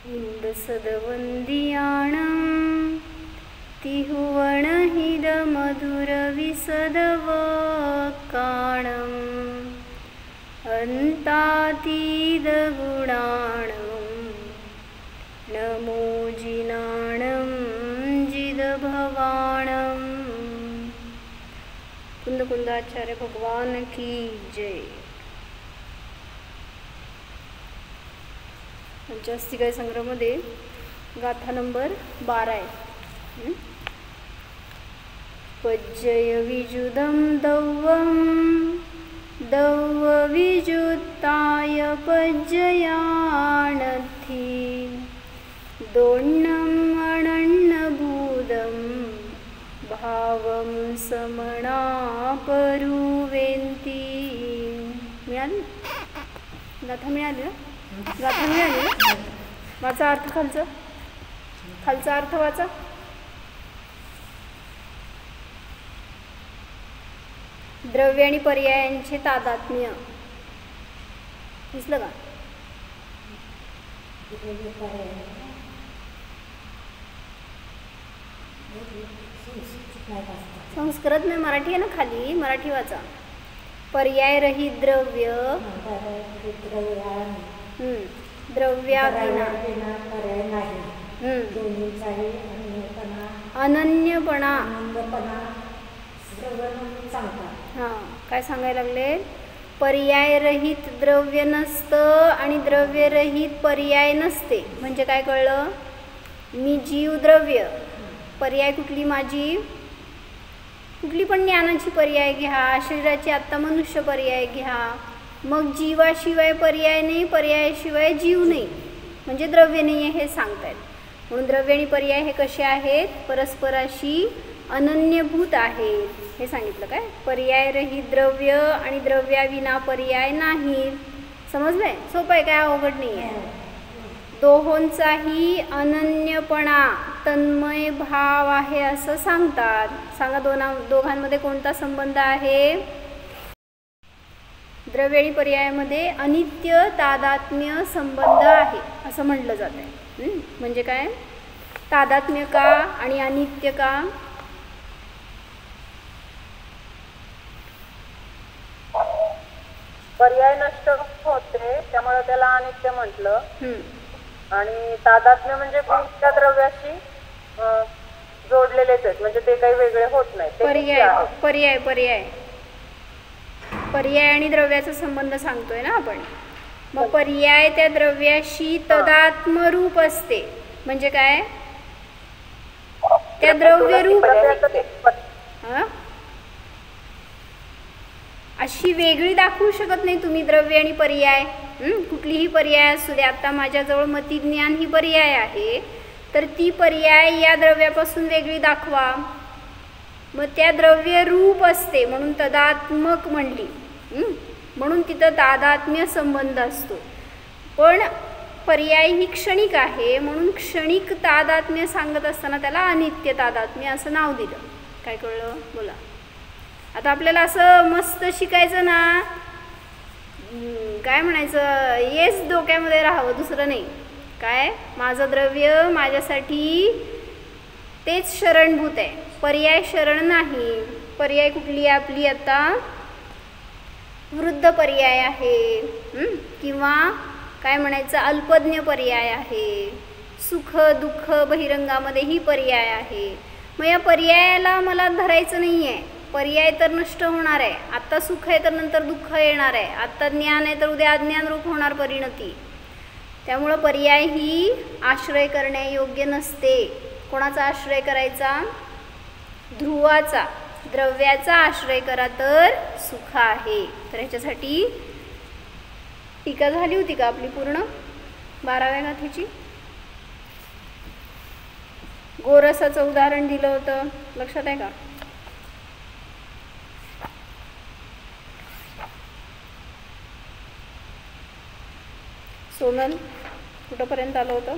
इंदसदवंदियाणं तिहुवणहिदमधुरविसदवकाणम् अन्तातीदगुणाणं नमो जिनाणं जिदभवाणं। कुंदकुंदाचार्य भगवान की जय। पंचास्तिकाय संग्रहामध्ये गाथा नंबर 12 आहे। पज्जय विजुदं दौवं दौवविजुत्ताय पज्जयाणथि दोण्णम् अनन्नभूदं भावं समणापरुवेन्ति। मिळाली गाथा? मिळाली ना गाथा? मिळाली ना? वाचा अर्थ खालचा अर्थ वाचा। द्रव्य आणि पर्यायांचे तादात्म्य दिसलं का? संस्कृत नाही, मराठी आहे ना खाली, मराठी वाचा। पर्याय रहित द्रव्य द्रव्याविना अनन्यपणा। हां, काय सांगायला लागले? पर्याय रहित द्रव्य नसतं आणि द्रव्य रहित पर्याय नसते। म्हणजे काय कळलं? मी जीव द्रव्य, पर्याय कुठली? माझी कुठली पण ज्ञानाची पर्याय घ्या, शरीराची आत्ता मनुष्य पर्याय घ्या, मग जीवाशिवाय पर्याय नाही, पर्यायाशिवाय जीव नाही, म्हणजे द्रव्य नाही आहे हे सांगतायत। म्हणून द्रव्य आणि पर्याय हे कसे आहेत? परस्पराशी अनन्यभूत आहेत हे सांगितलं। काय? पर्याय रहित द्रव्य आणि द्रव्याविना पर्याय नाही। समजलंय? सोपं आहे, काय अवघड नाही आहे। दोहोंचाही अनन्यपणा तन्मय भाव आहे असं सांगतात। सांगा, दोघांमध्ये कोणता संबंध आहे? द्रव्य आणि पर्यायामध्ये अनित्य तादात्म्य संबंध आहे असं म्हटलं जात आहे। म्हणजे काय? तादात्म्य का आणि अनित्य का? पर्याय नष्ट होते त्यामुळे त्याला अनित्य म्हटलं, आणि तादात्म्य म्हणजे गुणच्या द्रव्याशी जोडलेलेच आहेत, म्हणजे ते काही वेगळे होत नाही। पर्याय आणि द्रव्याचा संबंध सांगतोय ना आपण। मग पर्याय त्या द्रव्याशी तदात्म रूप असते, म्हणजे काय? त्या द्रव्य रूप अशी वेगळी दाखवू शकत नाही तुम्ही द्रव्य आणि पर्याय। कुठलीही पर्याय असू दे, आता माझ्याजवळ मतिज्ञान ही पर्याय आहे, तर ती पर्याय या द्रव्यापासून वेगळी दाखवा, मग त्या द्रव्य रूप असते म्हणून तदात्मक म्हणली। म्हणून तिथं तादात्म्य संबंध असतो। पण पर्याय ही क्षणिक आहे म्हणून क्षणिक तादात्म्य सांगत असताना त्याला अनित्य तादात्म्य असं नाव दिलं। काय कळलं? बोला। आता आपल्याला असं मस्त शिकायचं ना, काय म्हणायचं, येस डोक्यामध्ये राहावं, दुसरं नाही। काय? माझं द्रव्य माझ्यासाठी तेच शरणभूत आहे, पर्याय शरण नाही। पर्याय कुठली आपली? आता वृद्ध पर्याय आहे, किंवा काय म्हणायचं, अल्पज्ञ पर्याय आहे, सुख दुःख बहिरंगामध्येही पर्याय आहे। मग या पर्यायाला मला धरायचं नाही आहे। पर्याय तर नष्ट होणार आहे, आत्ता सुख आहे तर नंतर दुःख येणार आहे, आत्ता ज्ञान आहे तर उद्या अज्ञान रूप होणार परिणती। त्यामुळं पर्याय ही आश्रय करण्यायोग्य नसते। कोणाचा आश्रय करायचा? ध्रुवाचा, द्रव्याचा आश्रय करा तर सुख आहे। तर ह्याच्यासाठी टीका झाली होती का आपली पूर्ण 12व्या गाथेची? गोरसाचं उदाहरण दिलं होतं, लक्षात आहे का? सोनल, कुठंपर्यंत आलं होतं?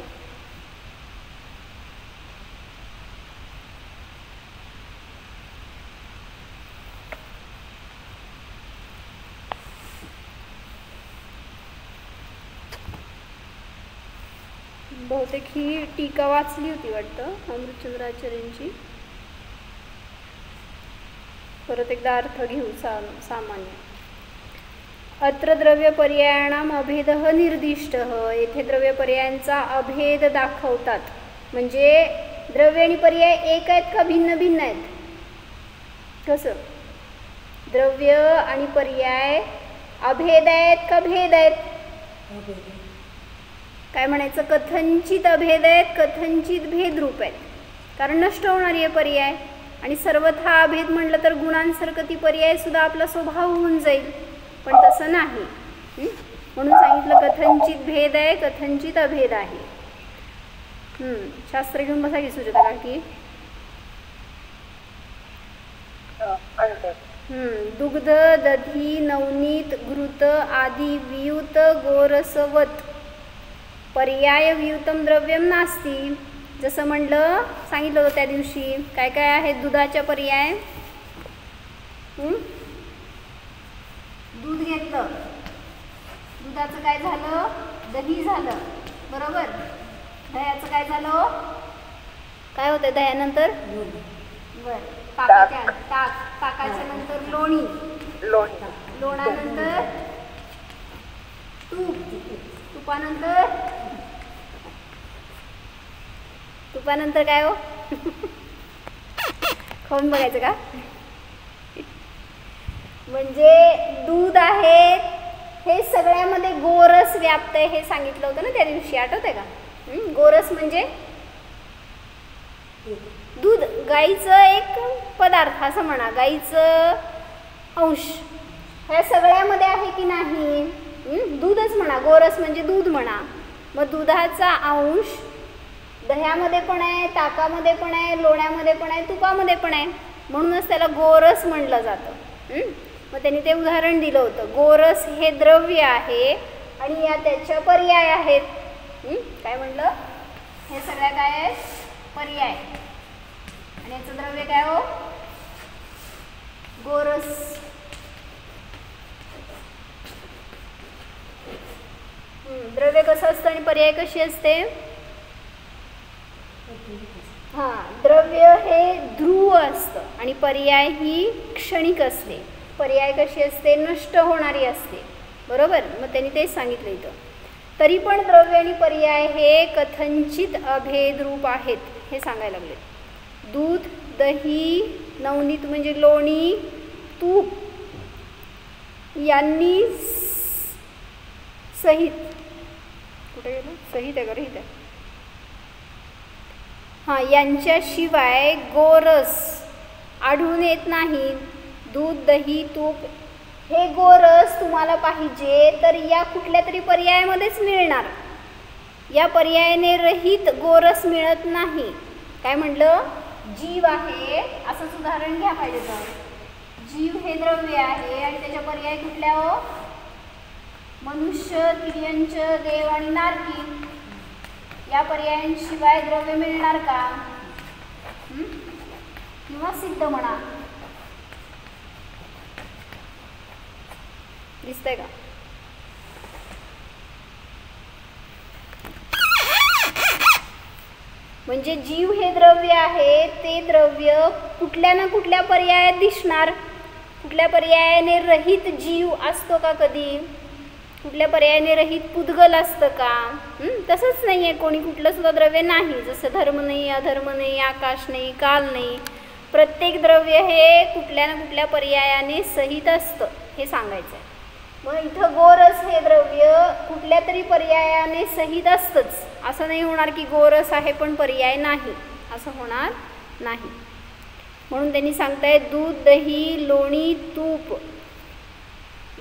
बहुतेक ही टीका वाचली होती वाटतं अमृतचंद्राचार्यांची. परत एकदा अर्थ घेऊ. सामान्य अत्र द्रव्य पर्यायाणाम अभेदः निर्दिष्टः. येथे द्रव्य पर्यायांचा अभेद दाखवतात. म्हणजे द्रव्य आणि पर्याय एक आहेत का भिन्न भिन्न आहेत? कसं? द्रव्य आणि पर्याय अभेद आहेत का भेद आहेत? काय म्हणायचं? कथंचित अभेद आहेत, कथंचित भेदरूप आहेत. कारण नष्ट होणारी आहे पर्याय. आणि सर्वथा अभेद म्हटलं तर गुणांसारखं ती पर्याय सुद्धा आपला स्वभाव होऊन जाईल. पण तसं नाही. म्हणून सांगितलं कथंचित भेद आहे, कथंचित अभेद आहे. शास्त्र घेऊन बसा की सुजाता काकी. दुग्ध दधी नवनीत घृत आदी वियुत गोरसवत पर्याय वियुतम द्रव्यम नास्ती. जसं म्हणलं सांगितलं होतं त्या दिवशी. काय काय आहेत दुधाच्या पर्याय? दूध घेतलं, दुधाचं काय झालं? दही झालं. बरोबर. दह्याचं काय झालं? काय होतं दह्यानंतर? बर. ताकाच्या नंतर लोणी, लोणानंतर तूप, तुपानंतर काय हो? खाऊन बघायचं का? म्हणजे दूध आहे हे सगळ्यामध्ये गोरस व्याप्त आहे हे सांगितलं होतं ना त्या दिवशी. आठवतंय का? गोरस म्हणजे दूध, गाईचं एक पदार्थ असं म्हणा, गाईचं अंश ह्या सगळ्यामध्ये आहे की नाही? दूधच म्हणा, गोरस म्हणजे दूध म्हणा. मग दुधाचा अंश दह्यामध्ये पण आहे, ताकामध्ये पण आहे, लोण्यामध्ये पण आहे, तुपामध्ये पण आहे. म्हणूनच त्याला गोरस म्हणलं जातं. मग त्यांनी ते उदाहरण दिलं होतं. गोरस हे द्रव्य आहे आणि या त्याच्या पर्याय आहेत. काय म्हणलं? हे सगळ्या काय आहेत? पर्याय. आणि याचं द्रव्य काय हो? गोरस. द्रव्य कसं असतं आणि पर्याय कशी असते? द्रव्य हे ध्रुव असतं आणि पर्याय ही क्षणिक असते. पर्याय कशी असते? नष्ट होणारी असते. बरोबर. मग त्यांनी तेच सांगितलं इथं. तरी पण द्रव्य आणि पर्याय हे कथंचित अभेद रूप आहेत हे सांगायला लागले. दूध, दही, नवनीत म्हणजे लोणी, तूप यांनी सहित, कुठे गेलं? सहित आहे का? रहित आहे. यांच्याशिवाय गोरस आढळून येत नाही. दूध, दही, तूप हे गोरस तुम्हाला पाहिजे तर या कुठल्या तरी पर्यायामध्येच मिळणार. या पर्यायाने रहित गोरस मिळत नाही. काय म्हटलं? जीव आहे असंच उदाहरण घ्या पाहिजे. तर जीव हे द्रव्य आहे आणि त्याच्या पर्याय कुठल्या हो? मनुष्य, तिर्यंच, देव आणि नारकी. या पर्यायांशिवाय द्रव्य मिळणार का? किंवा सिद्ध म्हणा. दिसतंय का? म्हणजे जीव हे द्रव्य आहे, ते द्रव्य कुठल्या ना कुठल्या पर्यायात दिसणार. कुठल्या पर्यायाने रहित जीव असतो का कधी? कुठल्या पर्यायाने रहित पुद्गल असतं का? तसंच नाही आहे. कोणी कुठलं सुद्धा द्रव्य नाही. जसं धर्म नाही, अधर्म नाही, आकाश नाही, काल नाही. प्रत्येक द्रव्य हे कुठल्या ना कुठल्या पर्यायाने सहित असतं हे सांगायचं आहे. मग इथं गोरस हे द्रव्य कुठल्या तरी पर्यायाने सहित असतंच. असं नाही होणार की गोरस आहे पण पर्याय नाही, असं होणार नाही. म्हणून त्यांनी सांगताय दूध, दही, लोणी, तूप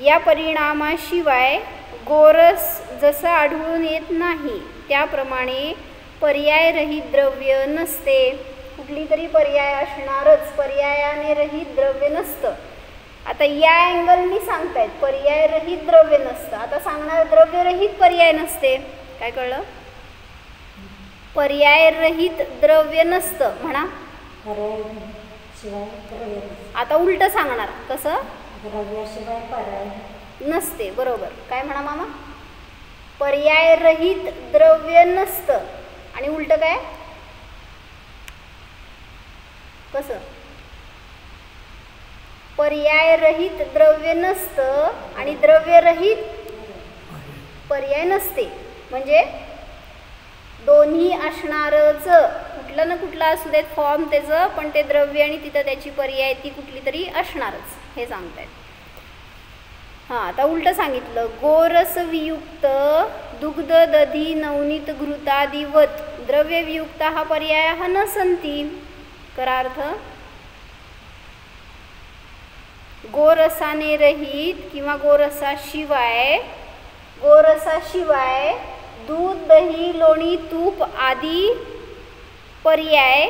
या परिणामाशिवाय गोरस जसं आढळून येत नाही त्याप्रमाणे पर्याय रहित द्रव्य नसते. कुठली तरी पर्याय असणारच, पर्यायाने रहित द्रव्य नसतं. आता या अँगलनी सांगतायत पर्याय रहित द्रव्य नसतं. आता सांगणार द्रव्य रहित पर्याय नसते. काय कळलं? पर्याय रहित द्रव्य नसतं म्हणा. आता उलट सांगणार. कसं? द्रव्याशिवाय पर्याय नसते. बरोबर. काय म्हणा मामा? पर्याय रहित द्रव्य नसतं. आणि उलट काय, कसं, पर्याय रहित द्रव्य नसतं आणि द्रव्य रहित पर्याय नसते. म्हणजे दोन्ही असणारच, कुठलं ना कुठलं असू देत फॉर्म त्याचं, पण ते द्रव्य आणि तिथं त्याची पर्याय ती कुठली तरी असणारच, हे सांगतायत. हां, आता उलट सांगितलं, गोरसवियुक्त दुग्ध दधी नवनीत घृतादिवत द्रव्यवियुक्त हा पर्याय हा न संती. करा अर्थ, गोरसाने रहित किंवा गोरसाशिवाय दूध दही लोणी तूप आदी पर्याय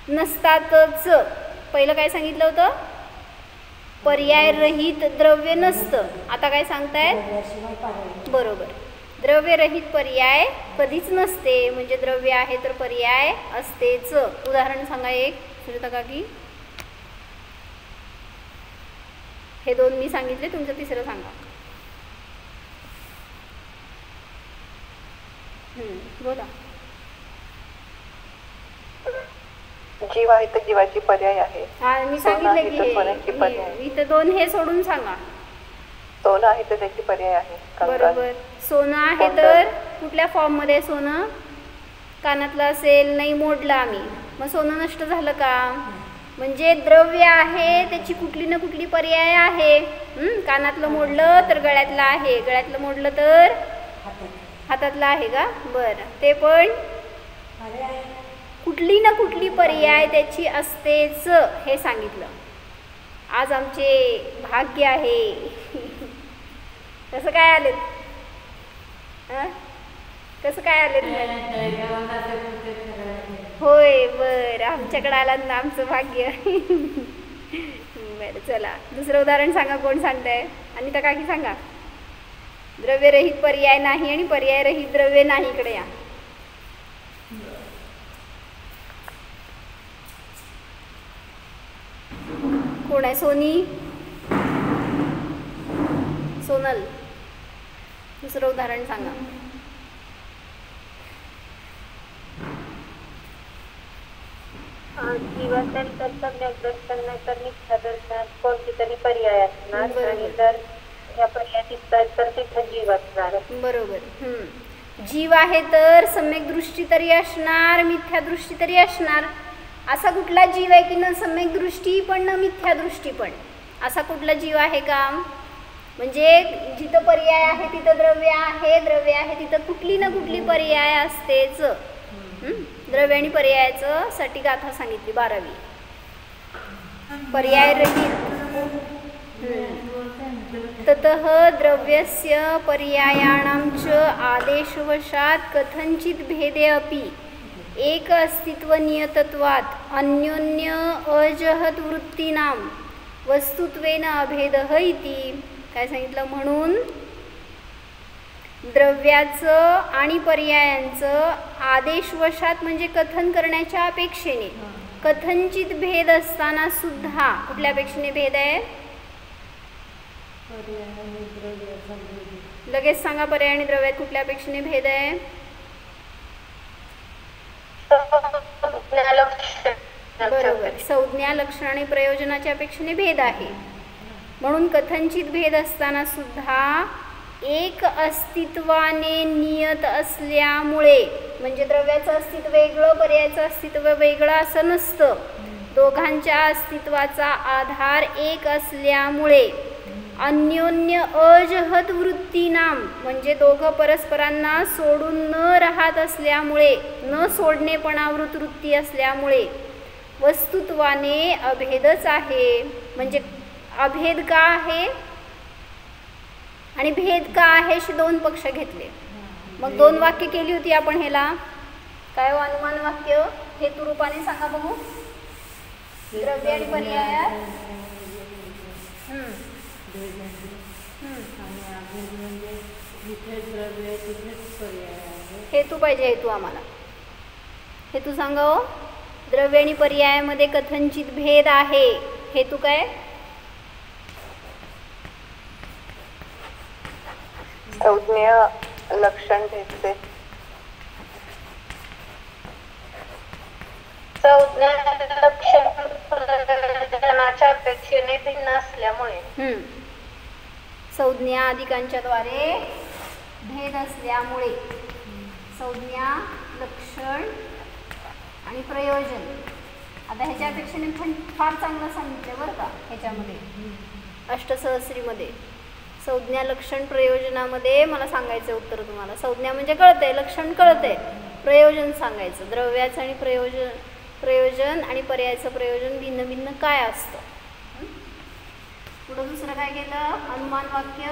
नसतातच. पहिलं काय सांगितलं होतं, पर्याय रहित द्रव्य नसतं. आता काय सांगतायत, बरोबर, द्रव्य रहित पर्याय कधीच नसते. म्हणजे द्रव्य आहे तर पर्याय असतेच. उदाहरण सांगा एक, सुरेता काकी. हे दोन मी सांगितले, तुमचं तिसरं सांगा. बोला. जीव आहे तर जीवाची पर्याय आहे. हा, मी सांगितलं की इथं दोन हे सोडून सांगा. सोनं आहे तर त्याची पर्याय आहे. बरोबर, सोनं आहे तर कुठल्या फॉर्म मध्ये, सोनं कानातलं असेल, नाही मोडलं आम्ही, मग सोनं नष्ट झालं का. म्हणजे द्रव्य आहे त्याची कुठली ना कुठली पर्याय आहे. कानातलं मोडलं तर गळ्यातलं आहे, गळ्यातलं मोडलं तर हातातलं आहे का. बरं, ते पण कुठली ना कुठली पर्याय त्याची असतेच, हे सांगितलं. आज आमचे भाग्य आहे. कसं काय आलेत, कसं काय आलेत. होय, बरं, आमच्याकडे आलात ना, आमचं भाग्य. बरं, चला दुसरं उदाहरण सांगा. कोण सांगताय, अनिता काकी सांगा. द्रव्यरहित पर्याय नाही आणि पर्याय रहित द्रव्य नाही, इकडे या. कोण आहे, सोनी, सोनल. दुसरं उदाहरण सांगा. जीवातील कर्तव्य दर्शन नाही तर मिथ्या दर्शनात कोणती तरी पर्याय असणार आणि जर या पर्यायात तर तिथं जीव असणार. बरोबर. जीव आहे तर सम्यक दृष्टी तरी असणार, मिथ्या दृष्टी तरी असणार. असा कुठला जीव आहे की न सम्यक दृष्टी पण न मिथ्या दृष्टी पण, असा कुठला जीव आहे का. म्हणजे जिथं पर्याय आहे तिथं द्रव्य आहे, द्रव्य आहे तिथं कुठली ना कुठली पर्याय असतेच. द्रव्य आणि पर्यायाचं साठी गाथा सांगितली 12वी. पर्याय रहित ततः द्रव्यस्य पर्यायाणां च आदेशवशात कथंचित भेदे अपि एक अस्तित्व नियतत्वात् अन्योन्य अजहत वृत्तीनां वस्तुत्वेन अभेदः इति. काय सांगितलं, म्हणून द्रव्याचं आणि पर्यायांचं आदेशवशात म्हणजे कथन करण्याच्या अपेक्षेने कथंचित भेद असताना सुद्धा, कुठल्या अपेक्षेने भेद आहे, लगेच सांगा. पर्याय आणि द्रव्यात कुठल्या अपेक्षेने भेद आहे. बरोबर, संज्ञा लक्षण आणि प्रयोजनाच्या अपेक्षेने भेद आहे. म्हणून कथंचित भेद असताना सुद्धा एक अस्तित्वाने नियत असल्यामुळे, म्हणजे द्रव्याचं अस्तित्व वेगळं पर्यायाचं अस्तित्व वेगळं असं नसतं. दोघांच्या अस्तित्वाचा आधार एक असल्यामुळे अन्योन्य अजहत वृत्तीनाम, म्हणजे दोघं परस्परांना सोडून न राहत असल्यामुळे, न सोडणेपणावृत वृत्ती असल्यामुळे वस्तुत्वाने अभेदच आहे. म्हणजे अभेद का आहे आणि भेद का आहे असे दोन पक्ष घेतले. मग दोन वाक्य केली होती आपण. ह्याला काय अनुमान वाक्य हेतू रूपाने सांगा बघू. द्रव्य आणि पर्यायात हेतू पाहिजे. हेतू आम्हाला हेतू सांगा हो. द्रव्य आणि पर्यायामध्ये कथंचित भेद आहे. हेतू काय. संज्ञा लक्षण भेदचे संज्ञा लक्षण प्रयोजनाच्या अपेक्षेने भिन्न असल्यामुळे संज्ञा अधिकांच्या द्वारे भेद असल्यामुळे संज्ञा लक्षण आणि प्रयोजन. आता ह्याच्या अपेक्षेने पण फार चांगलं सांगितलं बरं का. ह्याच्यामध्ये अष्टसहस्रीमध्ये संज्ञा लक्षण प्रयोजनामध्ये मला सांगायचं उत्तर तुम्हाला. संज्ञा म्हणजे कळतंय, लक्षण कळतंय, प्रयोजन सांगायचं. द्रव्याचं आणि प्रयोजन आणि पर्यायाचं प्रयोजन भिन्न भिन्न काय असतं. पुढं दुसरं काय केलं, अनुमान वाक्य.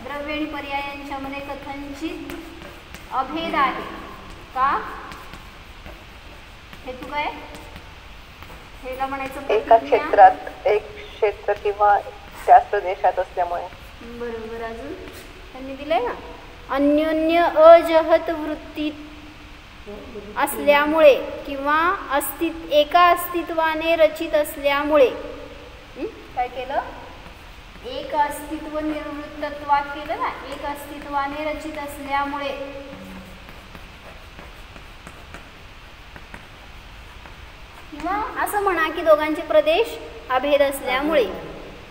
द्रव्य आणि पर्याय यांच्यामध्ये कथनचित अभेद आहे का. हेतू काय, हेला म्हणायचं एका क्षेत्रात एक क्षेत्र किंवा त्याच प्रदेशात असल्यामुळे. बरोबर. अजून त्यांनी दिलंय ना, अन्योन्य अजहत वृत्तीत असल्यामुळे किंवा एका अस्तित्वाने रचित असल्यामुळे. काय केलं, एक अस्तित्व निर्वृत्तत्वात केलं ना, एक अस्तित्वाने रचित असल्यामुळे. किंवा असं म्हणा की दोघांचे प्रदेश अभेद असल्यामुळे.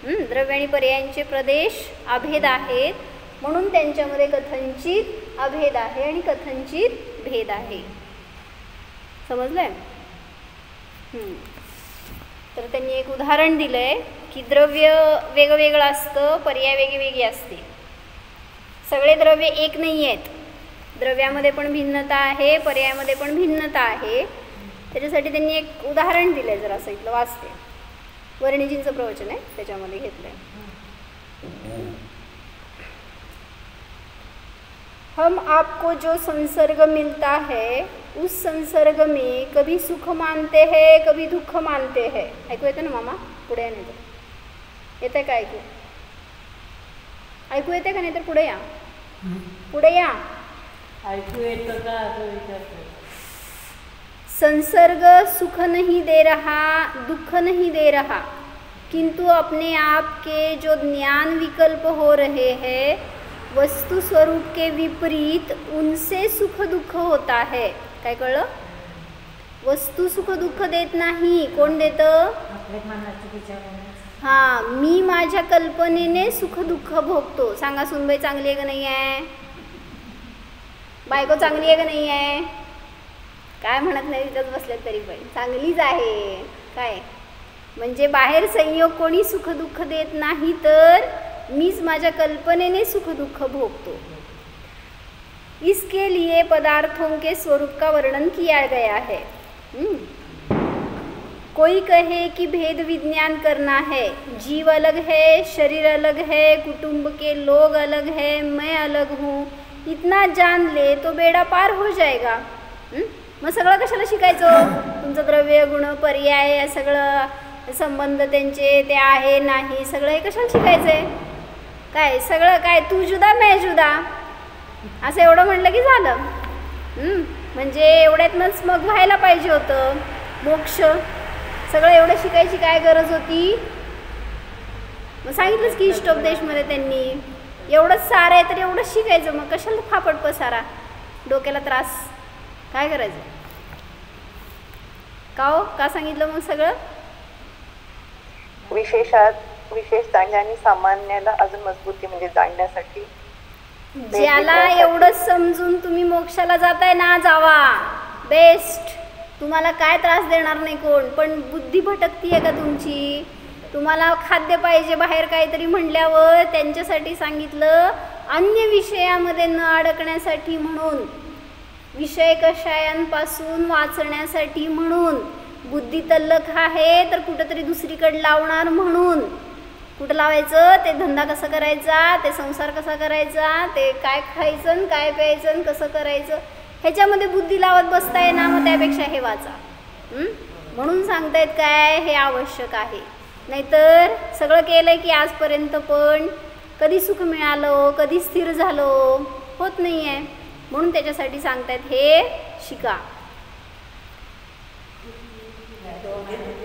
द्रव्य आणि पर्यायांचे प्रदेश अभेद आहेत म्हणून त्यांच्यामध्ये कथनचित अभेद आहे आणि कथनचित भेद आहे. समजलंय. तर त्यांनी एक उदाहरण दिलंय की द्रव्य वेगवेगळं असतं, पर्याय वेगवेगळी असते. सगळे द्रव्य एक नाही आहेत. द्रव्यामध्ये पण भिन्नता आहे, पर्यायामध्ये पण भिन्नता आहे. त्याच्यासाठी त्यांनी एक उदाहरण दिलंय. जरा असं इथलं वाचते. वर्णिजींचं प्रवचन आहे, त्याच्यामध्ये घेतलंय. हम आपको जो संसर्ग मिलता है उस संसर्ग में कभी सुख मानते हैं कभी दुःख मानते हैं. ऐकू येतं ना मामा. पुढे नाही तर येतं का ऐकू, ऐकू येते का. नाही तर पुढे या, पुढे या. ऐकू येतं का असं विचारतो. संसर्ग सुख नहीं दे रहा, दुख नहीं दे रहा, किंतु अपने आप के जो ज्ञान विकल्प हो रहे हैं वस्तु स्वरूप के विपरीत उनसे सुख दुःख होता है. काय कळलं. वस्तू सुख दुःख देत नाही. कोण देतं. हां, मी माझ्या कल्पनेने सुख दुःख भोगतो. सांगा सुनबाई चांगली आहे का नाही आहे, बायको चांगली आहे का नाही आहे. काय म्हणत नाही तिथंच बसल्यात तरी पण चांगलीच आहे. काय म्हणजे बाहेर संयोग कोणी सुख दुःख देत नाही, तर मीच माझ्या कल्पनेने सुख दुःख भोगतो. इसके लिए पदार्थों के स्वरूप का वर्णन किया गया है. कोई कहे कि भेद विज्ञान करना है, जीव अलग है, शरीर अलग है, कुटुंब के लोग अलग है, मैं अलग हूँ, इतना जान ले तो बेड़ा पार हो जाएगा. मग सगळं कशाला शिकायचं. तुमचं द्रव्य गुण पर्याय या सगळं संबंध त्यांचे ते आहे नाही सगळं हे कशाला शिकायचंय. काय सगळं काय तू जुदा मैं जुदा असं एवढं म्हणलं की झालं. म्हणजे एवढ्यातनंच मग व्हायला पाहिजे होतं मोक्ष. सगळं एवढं शिकायची काय गरज होती. मग सांगितलंच की इष्टोपदेशमध्ये त्यांनी एवढंच सारं आहे तर एवढंच शिकायचं. मग कशाला फापट पसारा, डोक्याला त्रास, काय करायचं. का हो, का सांगितलं मग सगळं. विशेष जाणणे आणि सामान्याला अजून मजबूती म्हणजे जाणण्यासाठी. ज्याला एवढंच समजून तुम्ही मोक्षाला जाताय ना, जावा बेस्ट. तुम्हाला काय त्रास देणार नाही कोण. पण बुद्धी भटकती आहे का तुमची. तुम्हाला खाद्य पाहिजे बाहेर काहीतरी म्हणल्यावर त्यांच्यासाठी सांगितलं. अन्य विषयामध्ये न अडकण्यासाठी म्हणून, विषय कषायांपासून वाचण्यासाठी म्हणून. बुद्धी तल्लख आहे तर कुठंतरी दुसरीकडे लावणार म्हणून. कुठं लावायचं, ते धंदा कसा करायचा, ते संसार कसा करायचा, ते काय खायचं काय प्यायचं कसं करायचं, ह्याच्यामध्ये बुद्धी लावत बसताय ना. मग त्यापेक्षा हे वाचा. म्हणून सांगतायत काय हे आवश्यक आहे. नाहीतर सगळं केलं की आजपर्यंत पण कधी सुख मिळालं, कधी स्थिर झालो होत नाही आहे. म्हणून त्याच्यासाठी सांगतायत हे शिका.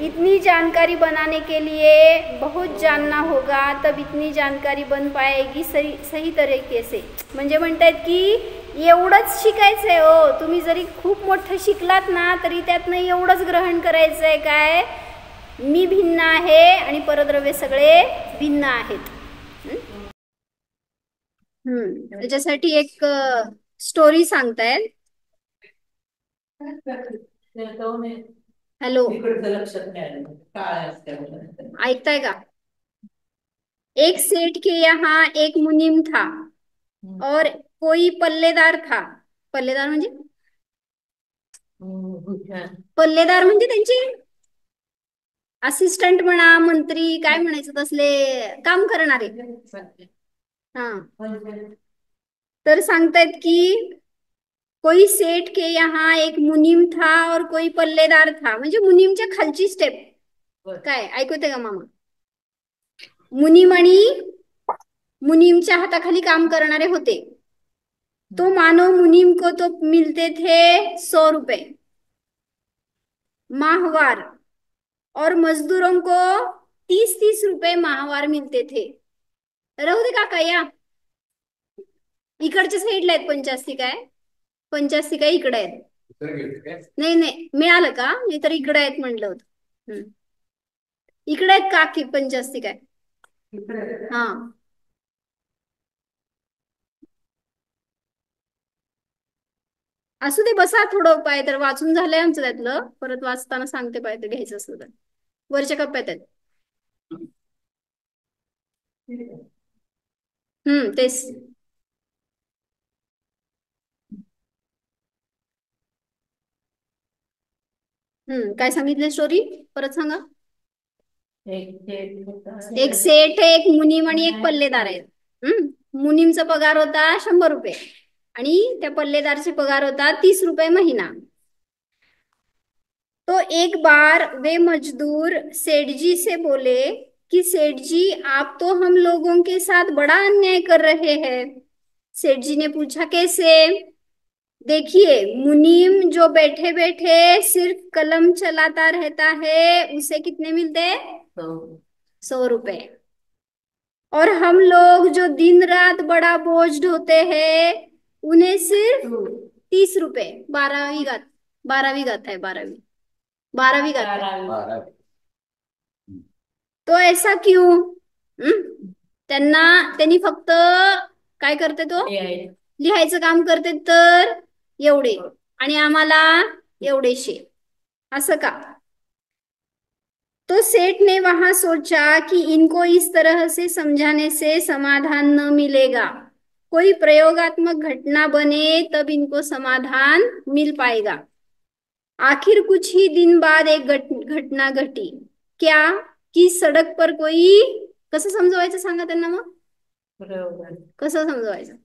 इतनी जानकारी बनाने के लिए बहुत जानना होगा, तब इतनी जानकारी बन पाएगी सही तरीके से. म्हणजे म्हणतात की एवढंच शिकायचंय हो. तुम्ही जरी खूप मोठं शिकलात ना तरी त्यातनं एवढंच ग्रहण करायचंय, काय मी भिन्न आहे आणि परद्रव्य सगळे भिन्न आहेत. त्याच्यासाठी एक स्टोरी सांगतायत. हॅलो, ऐकताय का? एक सेठ के यहाँ एक मुनीम था और कोई पल्लेदार था. पल्लेदार म्हणजे त्यांचे असिस्टंट म्हणा, मंत्री काय म्हणायचं, तसले काम करणारे. हा, तर सांगतायत की कोई सेठ के यहाँ एक मुनीम था और कोई पल्लेदार था. म्हणजे मुनीमच्या खालची स्टेप. काय ऐकू येते का मामा? मुनीम आणि मुनीमच्या हाताखाली काम करणारे होते. तो मानो मुनीम को तो मिलते थे 100 रुपए माहवार और मजदूरों को 30-30 रुपए माहवार मिलते थे. राहू दे काका, या इकडच्या साईडला आहेत पंचास्ती. काय पंचास्ती काय इकडे आहेत? नाही नाही, मिळालं का? नाही तर इकडे आहेत म्हणलं होतं. इकडे आहेत काकी पंचास्ती काय? हा, असू दे, बसा थोडं. पाय तर वाचून झालंय आमचं त्यातलं. परत वाचताना सांगते पाय तर घ्यायचं असलं तर. वरच्या कप्प्यात आहेत. तेच. काय सांगितलं स्टोरी? परत सांगा. एक सेठ, एक मुनीम आणि एक पल्लेदार आहेत. मुनीमचा पगार होता 100 रुपये आणि त्या पल्लेदारचे पगार होता 30 रुपये महीना. तो एक बार वे मजदूर सेठ जी से बोले कि सेठ जी, आप तो हम लोगों के साथ बड़ा अन्याय कर रहे हैं. सेठ जी ने पूछा, कैसे? देखिए, मुनीम जो बैठे बैठे सिर्फ कलम चलाता रहता है, उसे कितने मिलते हैं? 100 रुपए. और हम लोग जो दिन रात बड़ा बोझ ढोते हैं, उन्हें सिर्फ 30 रुपए. 12वीं घात, 12वीं घात है, 12वीं घात है. तो ऐसा क्यों? त्यांनी फक्त काय करते, तो लिहायचं काम करते, तर एवढे आणि आम्हाला एवढेशे, असं का? तो सेठ ने वहां सोचा कि इनको इस तरह से समझाने से समाधान न मिलेगा. कोई प्रयोगात्मक घटना बने तब इनको समाधान मिल पाएगा. आखिर कुछ ही दिन बाद एक घटना घटी. क्या? कि सड़क पर कोई, कसं समजवायचं सांगा त्यांना. मग कसं समजवायचं?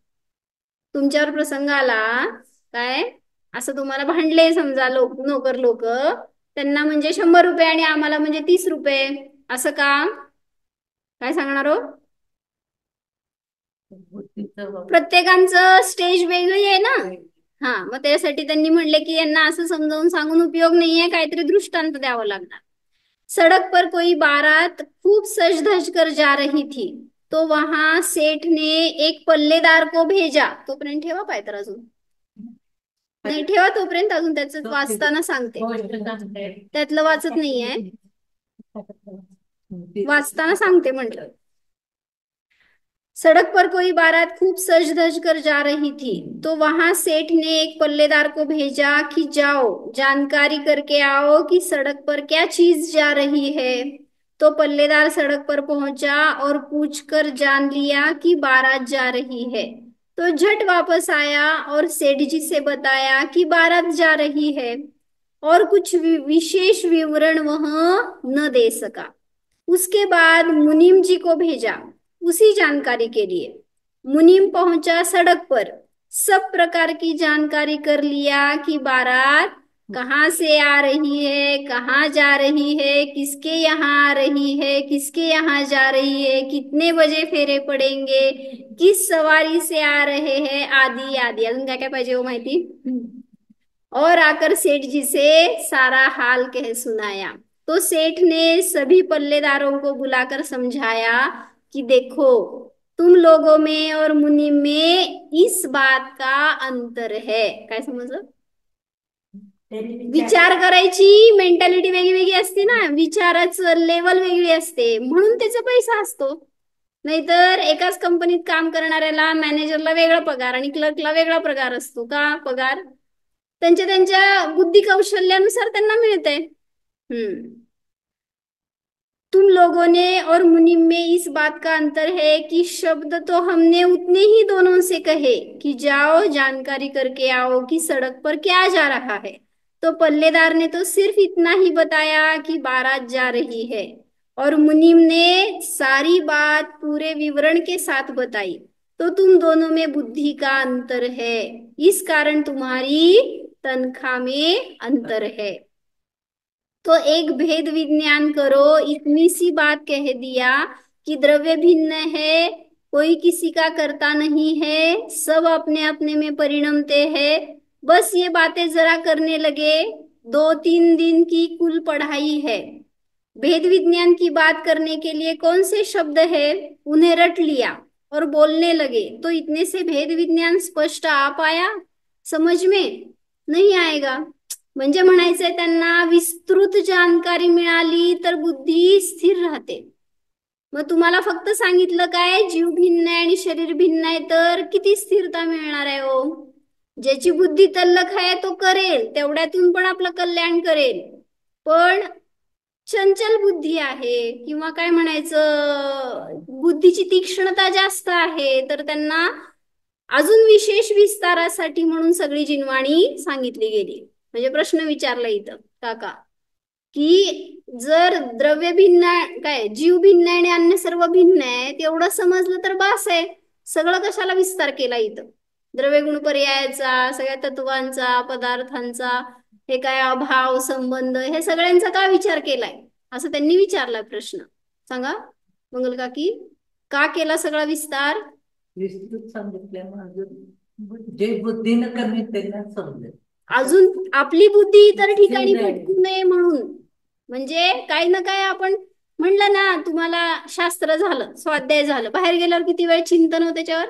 तुमच्यावर प्रसंग आला काय, असं तुम्हाला भांडले समजा नोकर लोक, त्यांना म्हणजे 100 रुपये आणि आम्हाला म्हणजे 30 रुपये, असं का? काय सांगणार हो? प्रत्येकांचं स्टेज वेगळी आहे ना. हा, मग त्यासाठी त्यांनी म्हणले की यांना असं समजावून सांगून उपयोग नाहीये, काहीतरी दृष्टांत द्यावं लागणार. सड़क पर कोई बारात खूब सज धज कर जा रही थी, तो वहां सेठ ने एक पल्लेदार को भेजा. तोपर्यंत ठेवा पाय तर, अजून नाही ठेवा तोपर्यंत, अजून त्याचं वाचताना सांगते. त्यातलं वाचत नाहीये, वाचताना सांगते म्हटलं. सड़क पर कोई बारात खूब सज धज कर जा रही थी, तो वहां सेठ ने एक पल्लेदार को भेजा कि जाओ जानकारी करके आओ कि सड़क पर क्या चीज जा रही है. तो पल्लेदार सड़क पर पहुंचा और पूछकर जान लिया कि बारात जा रही है. तो झट वापस आया और सेठ जी से बताया कि बारात जा रही है, और कुछ विशेष विवरण वह न दे सका. उसके बाद मुनीम जी को भेजा उसी जानकारी के लिए. मुनीम पहुंचा सड़क पर, सब प्रकार की जानकारी कर लिया कि बारात कहाँ से आ रही है, कहाँ जा रही है, किसके यहाँ आ रही है, किसके यहाँ जा रही है, कितने बजे फेरे पड़ेंगे, किस सवारी से आ रहे हैं, आदि आदि. अजून काय काय पाहिजे हो माहिती? और आकर सेठ जी से सारा हाल कह सुनाया. तो सेठ ने सभी पल्लेदारों को बुलाकर समझाया कि देखो, तुम लोगों में और मुनि में इस बात का अंतर है. काय समजलं? विचार करायची मेंटॅलिटी वेगळी वेगळी असते ना, विचाराचं लेवल वेगळी असते, म्हणून त्याचा पैसा असतो. नाहीतर एकाच कंपनीत काम करणाऱ्याला मॅनेजरला वेगळा पगार आणि क्लर्कला वेगळा पगार असतो. का पगार? त्यांच्या त्यांच्या बुद्धी कौशल्यानुसार त्यांना मिळते. तुम लोगों ने और मुनि में इस बात का अंतर है कि शब्द तो हमने उतने ही दोनों से कहे कि जाओ जानकारी करके आओ कि सड़क पर क्या जा रहा है, तो पल्लेदार ने तो सिर्फ इतना ही बताया कि बारात जा रही है, और मुनीम ने सारी बात पूरे विवरण के साथ बताई. तो तुम दोनों में बुद्धि का अंतर है, इस कारण तुम्हारी तनख्वाह में अंतर है. तो एक भेद विज्ञान करो, इतनी सी बात कह दिया कि द्रव्य भिन्न है, कोई किसी का करता नहीं है, सब अपने अपने में परिणमते हैं. बस ये बातें जरा करने लगे, 2-3 दिन की कुल पढ़ाई है. भेद विज्ञान की बात करने के लिए कौन से शब्द है, उन्हें रट लिया और बोलने लगे. तो इतने से भेद विज्ञान स्पष्ट आ पाया, समझ में नहीं आएगा. म्हणजे म्हणायचंय त्यांना, विस्तृत जानकारी मिळाली तर बुद्धी स्थिर राहते. मग तुम्हाला फक्त सांगितलं काय, जीव भिन्न आहे आणि शरीर भिन्न आहे, तर किती स्थिरता मिळणार आहे हो. ज्याची बुद्धी तल्लख आहे तो करेल, तेवढ्यातून पण आपलं कल्याण करेल. पण चंचल बुद्धी आहे किंवा काय म्हणायचं, बुद्धीची तीक्ष्णता जास्त आहे, तर त्यांना अजून विशेष विस्तारासाठी म्हणून सगळी जिनवाणी सांगितली गेली. म्हणजे प्रश्न विचारला इथं काका की जर द्रव्य भिन्न काय, जीव भिन्न आहे आणि अन्य सर्व भिन्न आहे, तेवढं समजलं तर बास आहे. सगळं कशाला विस्तार केला इथं, द्रव्य गुण पर्यायाचा, सगळ्या तत्वांचा, पदार्थांचा, हे काय अभाव संबंध, हे सगळ्यांचा का विचार केलाय, असं त्यांनी विचारला प्रश्न. सांगा मंगल काकी, का केला सगळा विस्तार? विस्तृत सांगितल्यामुळे जे बुद्धीनं कमी त्यांना समजेल, अजून आपली बुद्धी इतर ठिकाणी भटकू नये म्हणून. म्हणजे काही ना काय आपण म्हणलं ना, तुम्हाला शास्त्र झालं, स्वाध्याय झालं, बाहेर गेल्यावर किती वेळ चिंतन होतं त्याच्यावर,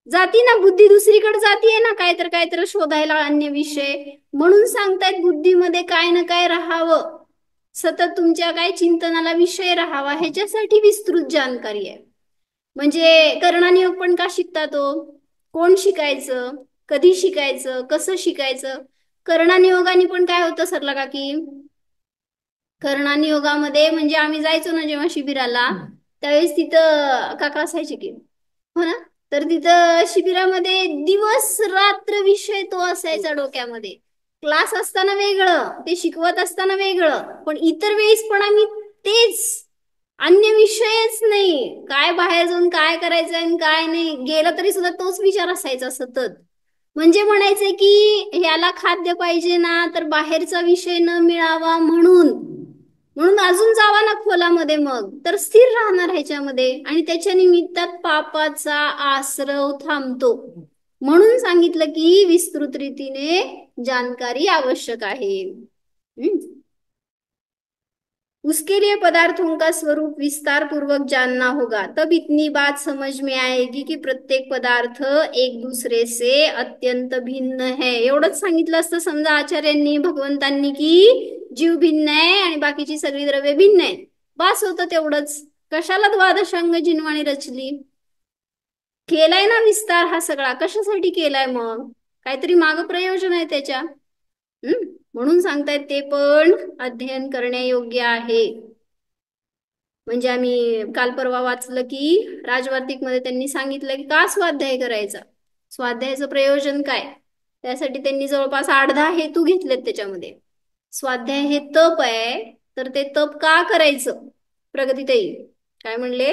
जाती ना बुद्धी, दुसरीकडे जातीये ना, काय तर शोधायला अन्य विषय. म्हणून सांगतायत बुद्धीमध्ये काय ना काय राहावं, सतत तुमच्या काय चिंतनाला विषय राहावा, ह्याच्यासाठी विस्तृत जानकारी आहे. म्हणजे कर्णानियोग पण का शिकता तो, कोण शिकायचं, कधी शिकायचं, कसं शिकायचं. कर्णानियोगाने पण काय होतं सरला काकी, कर्णानियोगामध्ये म्हणजे आम्ही जायचो ना जेव्हा शिबिराला, त्यावेळेस तिथं काका असायचे की, हो ना, तर तिथं शिबिरामध्ये दिवस रात्र विषय तो असायचा डोक्यामध्ये. क्लास असताना वेगळं, ते शिकवत असताना वेगळं, पण इतर वेळेस पण आम्ही तेच, अन्य विषयच नाही, काय बाहेर जाऊन काय करायचं आणि काय नाही, गेलं तरी सुद्धा तोच विचार असायचा सतत. म्हणजे म्हणायचंय की ह्याला खाद्य पाहिजे ना, तर बाहेरचा विषय न मिळावा म्हणून अजून जावा ना खोलामध्ये, मग तर स्थिर राहणार ह्याच्यामध्ये, आणि त्याच्या निमित्तात पापाचा आश्रव थांबतो. म्हणून सांगितलं की विस्तृत रीतीने जानकारी आवश्यक आहे. उसके लिए पदार्थों का स्वरूप विस्तार पूर्वक जानना होगा, तब इतनी बात समझ में आएगी कि प्रत्येक पदार्थ एक दूसरे से अत्यंत भिन्न है. एवढंच सांगितलं असतं समजा आचार्यांनी, भगवंतांनी, की जीव भिन्न आहे आणि बाकीची सगळी द्रव्ये भिन्न आहेत, बास होतं तेवढंच. कशाला द्वादशांग जिनवाणी रचली, केलाय ना विस्तार हा सगळा, कशासाठी केलाय, मग काहीतरी माग प्रयोजन आहे त्याच्या. म्हणून सांगतायत ते पण अध्ययन करण्यायोग्य आहे. म्हणजे आम्ही काल परवा वाचलं की राजवार्तिक मध्ये त्यांनी सांगितलं की का स्वाध्याय करायचा, स्वाध्यायाचं प्रयोजन काय, त्यासाठी त्यांनी जवळपास 8-10 हेतू घेतलेत त्याच्यामध्ये. स्वाध्याय हे तप आहे, तर ते तप का करायचं, प्रगतीताई काय म्हणले,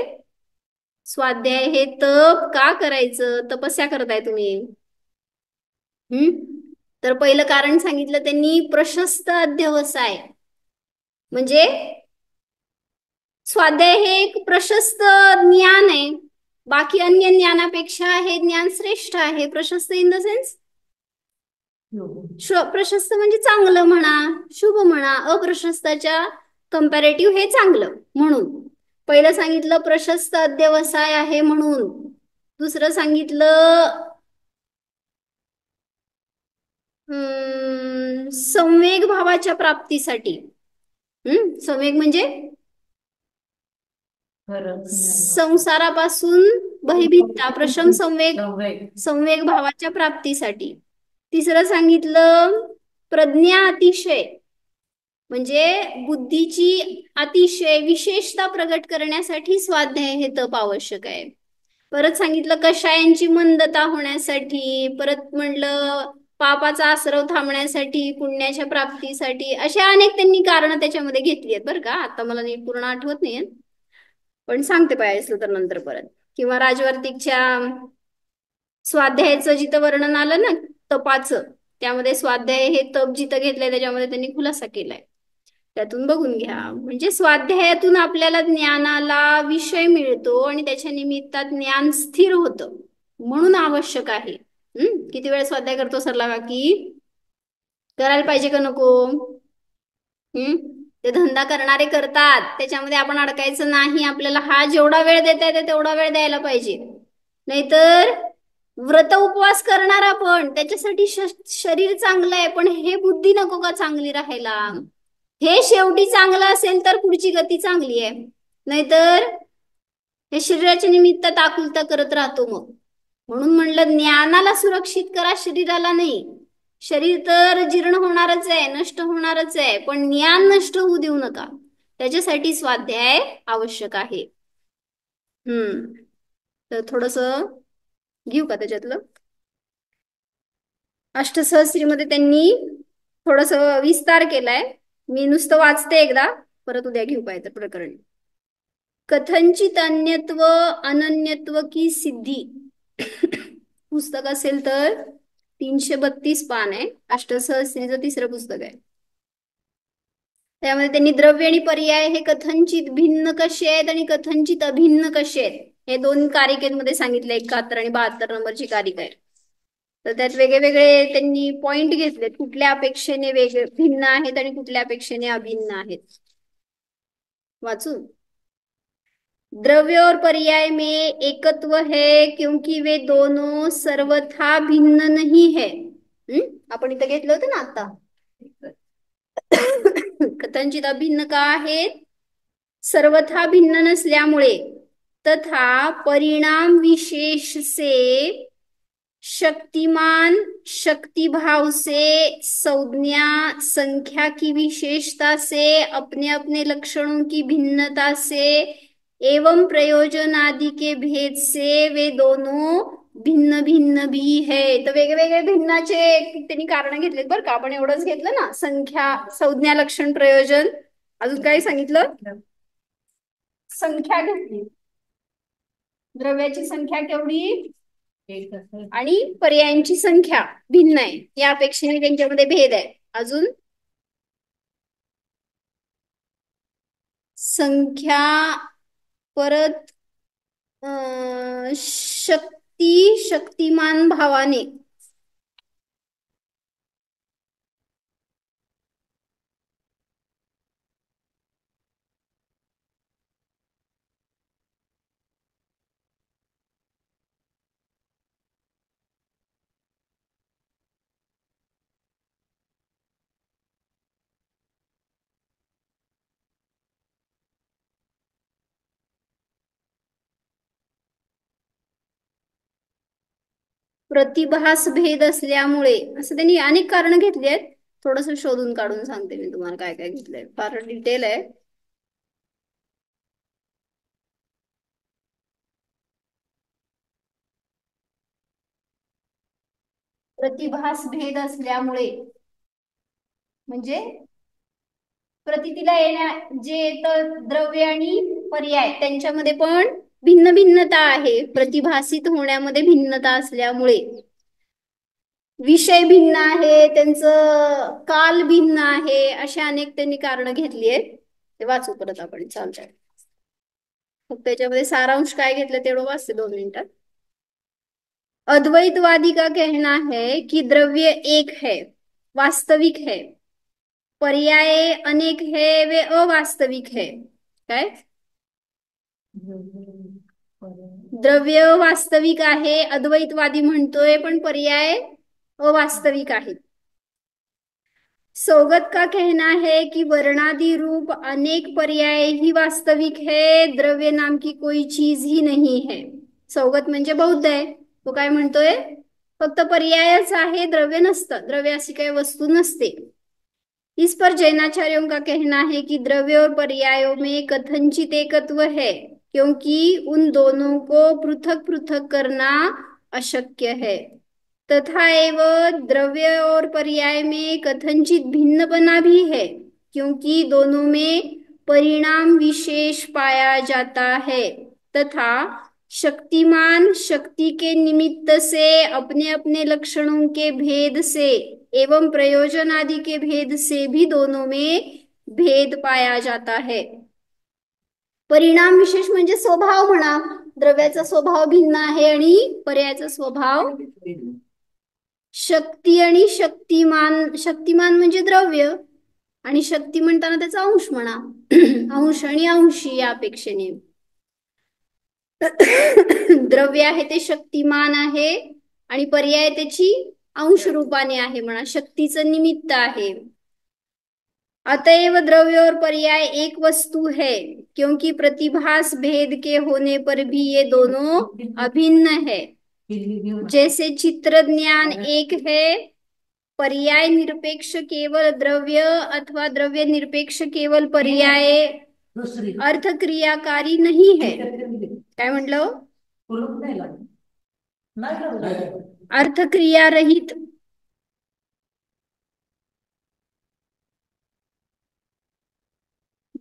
स्वाध्याय हे तप का करायचं, तपस्या करताय तुम्ही. तर पहिलं कारण सांगितलं त्यांनी, प्रशस्त अध्यवसाय. म्हणजे स्वाध्याय हे एक प्रशस्त ज्ञान आहे, बाकी अन्य ज्ञानापेक्षा हे ज्ञान श्रेष्ठ आहे. प्रशस्त इन द सेन्स, प्रशस्त म्हणजे चांगलं म्हणा, शुभ म्हणा, अप्रशस्ताच्या कंपॅरेटिव्ह हे चांगलं म्हणून. पहिलं सांगितलं प्रशस्त अध्यवसाय आहे म्हणून, दुसरं सांगितलं संवेग भावाच्या प्राप्तीसाठी. संवेग म्हणजे संसारापासून भयभीतता, प्रशम संवेग, संवेग भावाच्या प्राप्तीसाठी. तिसरं सांगितलं प्रज्ञा अतिशय, म्हणजे बुद्धीची अतिशय विशेषता प्रगट करण्यासाठी स्वाध्याय हे तप आवश्यक आहे. परत सांगितलं कषायांची मंदता होण्यासाठी, परत म्हणलं पापाचा आसरव थांबण्यासाठी, पुण्याच्या प्राप्तीसाठी, अशा अनेक त्यांनी कारण त्याच्यामध्ये घेतली आहेत बरं का. आता मला नीट पूर्ण आठवत नाही, पण सांगते पाहिजे तर नंतर परत. किंवा राजवर्तिकच्या स्वाध्यायाचं जिथं वर्णन आलं ना तपाचं, त्यामध्ये स्वाध्याय हे तप जिथं घेतलंय त्याच्यामध्ये त्यांनी खुलासा केलाय, त्यातून बघून घ्या. म्हणजे स्वाध्यायातून आपल्याला ज्ञानाला विषय मिळतो आणि त्याच्या निमित्तात ज्ञान स्थिर होतं, म्हणून आवश्यक आहे. किती वेळ स्वाध्याय करतो सरला काकी? करायला पाहिजे का नको? ते धंदा करणारे करतात, त्याच्यामध्ये आपण अडकायचं नाही. आपल्याला हा जेवढा वेळ देता येते तेवढा वेळ द्यायला पाहिजे. नाहीतर व्रत उपवास करणार आपण, त्याच्यासाठी शरीर चांगलं आहे, पण हे बुद्धी नको का चांगली राहायला? हे शेवटी चांगलं असेल तर पुढची गती चांगली आहे, नाहीतर हे शरीराच्या निमित्त आकुलता करत राहतो मग. म्हणून म्हणलं ज्ञानाला सुरक्षित करा, शरीराला नाही. शरीर तर जीर्ण होणारच आहे, नष्ट होणारच आहे, पण ज्ञान नष्ट होऊ देऊ नका. त्याच्यासाठी स्वाध्याय आवश्यक आहे. तर थोडस घेऊ का त्याच्यातलं? अष्टसहस्रीमध्ये त्यांनी थोडस विस्तार केलाय. मी नुसतं वाचते एकदा, परत उद्या घेऊ पाहिजे प्रकरण. कथनचित अन्यत्व अनन्यत्व की सिद्धी पुस्तक असेल तर 332 पान आहे. अष्टसहस्रीचं तिसरं पुस्तक आहे. त्यामध्ये त्यांनी द्रव्य आणि पर्याय हे कथनचित भिन्न कसे आहेत आणि कथनचित अभिन्न कसे आहेत हे दोन कारिकेमध्ये सांगितले. 71 आणि 72 नंबरची कारिका आहे. तर त्यात वेगळे त्यांनी पॉइंट घेतलेत, कुठल्या अपेक्षेने वेगळे भिन्न आहेत आणि कुठल्या अपेक्षेने अभिन्न आहेत. वाचू. द्रव्य और पर्याय में एकत्व है क्योंकि वे दोनों सर्वथा भिन्न नहीं है. आपण इथं घेतलं होतं ना आता. कथनचित अभिन्न का आहेत? सर्वथा भिन्न नसल्यामुळे, तथा परिणाम विशेष से शक्तिमान शक्तिभाव से संज्ञा संख्या की विशेषता से अपने अपने लक्षणों की भिन्नता से एवं प्रयोजन आदि के भेद से वे दोनों भिन्न भिन्न भी है. तर वेगवेगळे भिन्नाचे त्यांनी कारण घेतलेत बरं का. आपण एवढंच घेतलं ना, संख्या, संज्ञा, लक्षण, प्रयोजन. अजून काय सांगितलं? संख्या घेतली. द्रव्याची संख्या केवढी आणि पर्यायांची संख्या भिन्न आहे, या अपेक्षेने त्यांच्यामध्ये भेद आहे. अजून संख्या, परत शक्ती, शक्तिमान भावाने, प्रतिभास भेद असल्यामुळे, असं त्यांनी अनेक कारण घेतली आहेत. थोडस शोधून काढून सांगते मी तुम्हाला काय काय घेतलंय, फार डिटेल आहे. प्रतिभास भेद असल्यामुळे म्हणजे प्रतीला येण्या जे द्रव्य आणि पर्याय त्यांच्यामध्ये पण भिन्न भिन्नता आहे. प्रतिभासित होण्यामध्ये भिन्नता असल्यामुळे विषय भिन्न आहे, त्यांचं काल भिन्न आहे, अशा अनेक त्यांनी कारण घेतली आहेत. ते वाचू परत आपण, चालतंय. मग त्याच्यामध्ये सारांश काय घेतलं तेवढं वाचते 2 मिनिटात. अद्वैतवादी का कहना है कि द्रव्य एक है, वास्तविक है, पर्याय अनेक है, वे अवास्तविक है. काय? द्रव्य वास्तविक आहे, अद्वैतवादी म्हणतोय, पण पर्याय अवास्तविक आहेत. सौगत का कहना है कि वर्णादि रूप अनेक पर्याय ही वास्तविक है, द्रव्य नाम की कोई चीज ही नहीं है. सौगत म्हणजे बौद्ध आहे. तो काय म्हणतोय, फक्त पर्यायच आहे, द्रव्य नसतं, द्रव्य अशी काही वस्तू नसते. इस पर जैनाचार्यों का कहना है कि द्रव्य और पर्यायों में कथनचित एकत्व है, क्योंकि उन दोनों को पृथक पृथक करना अशक्य है. तथा एवं द्रव्य और पर्याय में कथनचित भिन्नपना भी है, क्योंकि दोनों में परिणाम विशेष पाया जाता है. तथा शक्तिमान शक्ति के निमित्त से अपने अपने लक्षणों के भेद से एवं प्रयोजन आदि के भेद से भी दोनों में भेद पाया जाता है. परिणाम विशेष म्हणजे स्वभाव म्हणा, द्रव्याचा स्वभाव भिन्न आहे आणि पर्यायाचा स्वभाव. शक्ती आणि शक्तिमान, शक्तिमान म्हणजे द्रव्य आणि शक्ती म्हणताना त्याचा अंश म्हणा, अंश आणि अंशी या अपेक्षेने. द्रव्य आहे ते शक्तिमान आहे आणि पर्याय त्याची अंश रूपाने आहे म्हणा, शक्तीचं निमित्त आहे. अतएव द्रव्य और पर्याय एक वस्तु है, क्योंकि प्रतिभास भेद के होने पर भी ये दोनों अभिन्न है. जैसे चित्र ज्ञान एक है, पर्याय निरपेक्ष केवल द्रव्य अथवा द्रव्य निरपेक्ष केवल पर्याय अर्थ क्रियाकारी नहीं है. काय म्हटलं, अर्थ क्रिया रहित.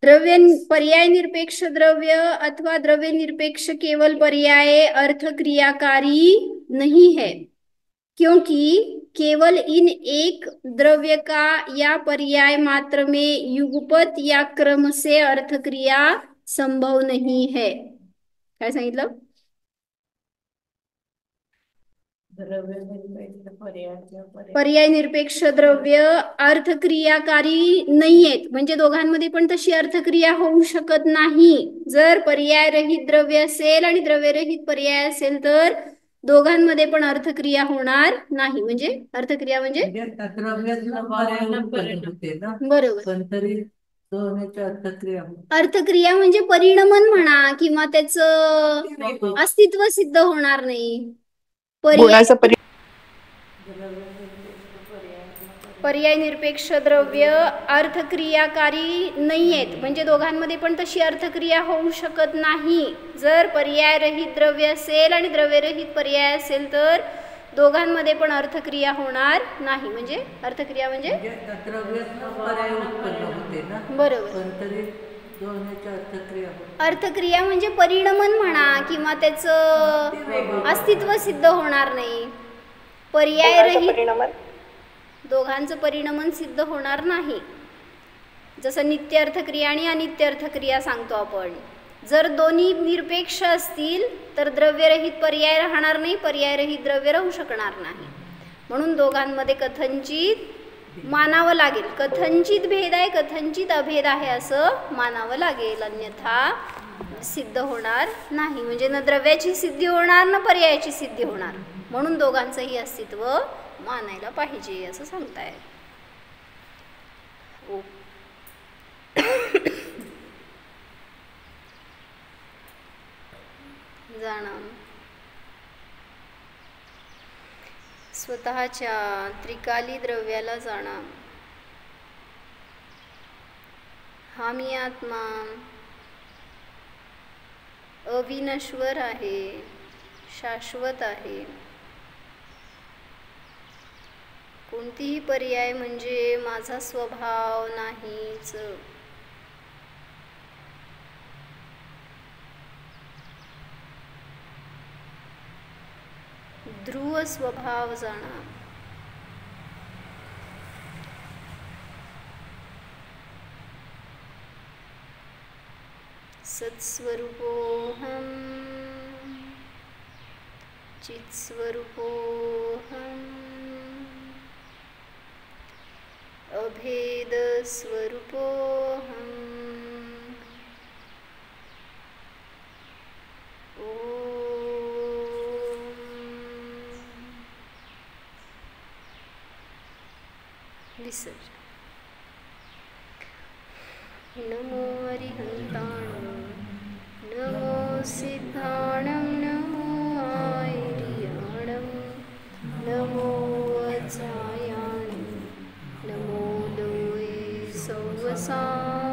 द्रव्य पर्याय निरपेक्ष द्रव्य अथवा द्रव्य निरपेक्ष केवल पर्याय अर्थ क्रियाकारी नहीं है, क्योंकि केवल इन एक द्रव्य का या पर्याय मात्र में युगपत या क्रम से अर्थ क्रिया संभव नहीं है. काय सांगितलं, पर्याय निरपेक्ष द्रव्य अर्थक्रियाकारी नाहीयेत, म्हणजे दोघांमध्ये पण तशी अर्थक्रिया होऊ शकत नाही. जर पर्याय रहित द्रव्य असेल आणि द्रव्यरहित पर्याय असेल तर दोघांमध्ये पण अर्थक्रिया होणार नाही. म्हणजे अर्थक्रिया म्हणजे बरोबर, अर्थक्रिया म्हणजे परिणमन म्हणा किंवा त्याचं अस्तित्व सिद्ध होणार नाही. पर्याय निरपेक्ष द्रव्य अर्थक्रियाकारी नाहीयेत, म्हणजे दोघांमध्ये पण तशी अर्थक्रिया होऊ शकत नाही. जर पर्याय रहित द्रव्य असेल आणि द्रव्यरहित पर्याय असेल तर दोघांमध्ये पण अर्थक्रिया होणार नाही. म्हणजे अर्थक्रिया म्हणजे बरोबर, अर्थक्रिया म्हणजे परिणमन म्हणा किंवा त्याचं अस्तित्व सिद्ध होणार नाही. पर्याय रहित दोघांचं परिणमन सिद्ध होणार नाही. जसं नित्य अर्थक्रिया आणि अनित्य अर्थक्रिया सांगतो आपण. जर दोन्ही निरपेक्ष असतील तर द्रव्यरहित पर्याय राहणार नाही, पर्यायरहित द्रव्य राहू शकणार नाही. म्हणून दोघांमध्ये कथनचित मानावं लागेल. कथनचित भेद आहे, कथनचित अभेद आहे असं मानावं लागेल, अन्यथा सिद्ध होणार नाही. म्हणजे न द्रव्याची सिद्धी होणार न पर्यायाची सिद्धी होणार. म्हणून दोघांचंही अस्तित्व मानायला पाहिजे असं सांगताय. जाणं स्वतःच्या त्रिकाली द्रव्याला जाणं. हा मी आत्मा अविनश्वर आहे, शाश्वत आहे. कोणतीही पर्याय म्हणजे माझा स्वभाव नाहीच. ध्रुव स्वभाव जाणा. सत्स्वरूपोऽहं चित्स्वरूपोऽहम् अभेदस्वरूपोऽहम् विसर्जन. नमो अरिहंताणं, नमो सिद्धाणं, नमो आयर्याणं, नमो वज्रायाणं, नमो लोये सौवसां